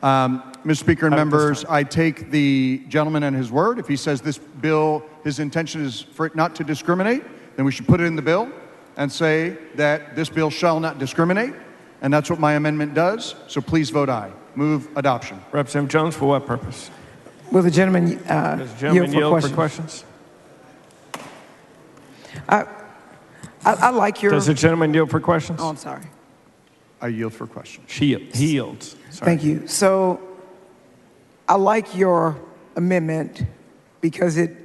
Mr. Speaker and members, I take the gentleman at his word. If he says this bill, his intention is for it not to discriminate, then we should put it in the bill and say that this bill shall not discriminate. And that's what my amendment does. So please vote aye. Move adoption. Representative Jones, for what purpose? Will the gentleman, yield for questions? I like your... Does the gentleman yield for questions? Oh, I'm sorry. I yield for questions. He yields. Sorry. Thank you. So I like your amendment because it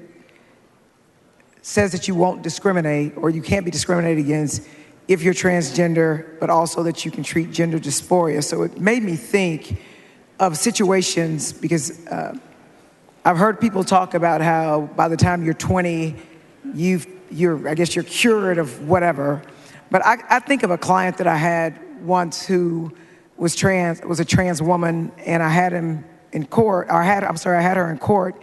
says that you won't discriminate, or you can't be discriminated against if you're transgender, but also that you can treat gender dysphoria. So it made me think of situations, because I've heard people talk about how by the time you're 20, I guess you're cured of whatever. But I think of a client that I had once who was a trans woman, and I had him in court, I had her in court,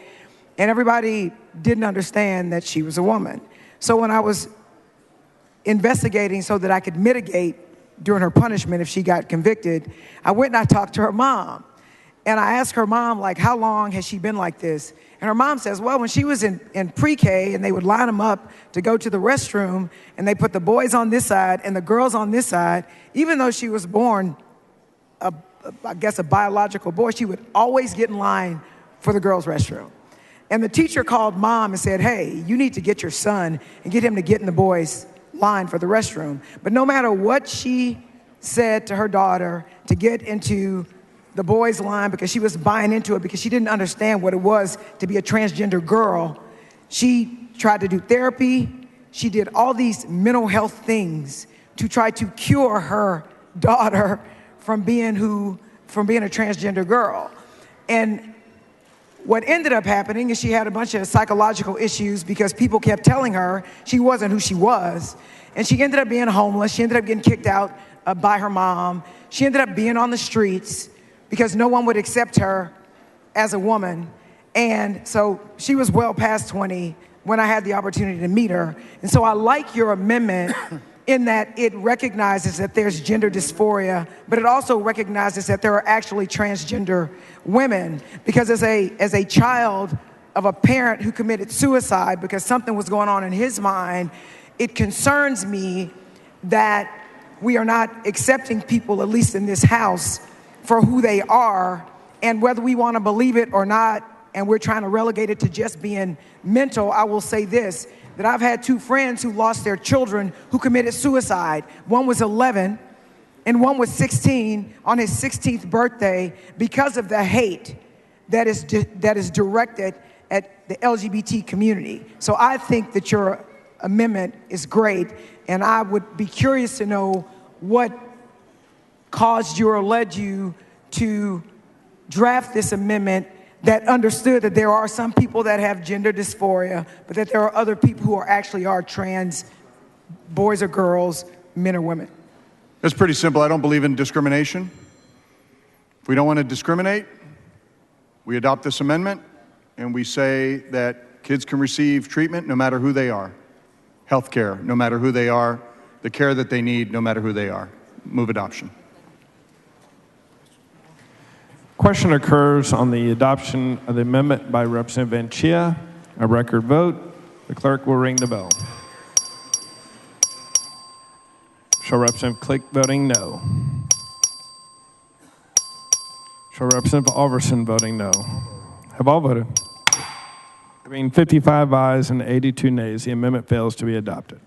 and everybody didn't understand that she was a woman. So when I was investigating so that I could mitigate during her punishment if she got convicted, I went and I talked to her mom. And I asked her mom, like, how long has she been like this? And her mom says, well, when she was in pre-K and they would line them up to go to the restroom and they put the boys on this side and the girls on this side, even though she was born, I guess, a biological boy, she would always get in line for the girls' restroom. And the teacher called mom and said, hey, you need to get your son and get him to get in the boys' line for the restroom. But no matter what she said to her daughter to get into the boys' line, because she was buying into it, because she didn't understand what it was to be a transgender girl, she tried to do therapy. She did all these mental health things to try to cure her daughter from being a transgender girl. And what ended up happening is she had a bunch of psychological issues because people kept telling her she wasn't who she was. And she ended up being homeless. She ended up getting kicked out by her mom. She ended up being on the streets because no one would accept her as a woman. And so she was well past 20 when I had the opportunity to meet her. And so I like your amendment in that it recognizes that there's gender dysphoria, but it also recognizes that there are actually transgender women. Because as a child of a parent who committed suicide because something was going on in his mind, it concerns me that we are not accepting people, at least in this house, for who they are, and whether we want to believe it or not, and we're trying to relegate it to just being mental. I will say this, that I've had two friends who lost their children who committed suicide. One was 11 and one was 16 on his 16th birthday because of the hate that is directed at the LGBT community. So I think that your amendment is great, and I would be curious to know what caused you or led you to draft this amendment that understood that there are some people that have gender dysphoria, but that there are other people who are trans, boys or girls, men or women. It's pretty simple. I don't believe in discrimination. If we don't want to discriminate, we adopt this amendment and we say that kids can receive treatment no matter who they are, health care no matter who they are, the care that they need no matter who they are. Move adoption. Question occurs on the adoption of the amendment by Representative Anchia. A record vote. The clerk will ring the bell. Shall Representative Click voting no? Shall Representative Alverson voting no? Have all voted? Having 55 ayes and 82 nays, the amendment fails to be adopted.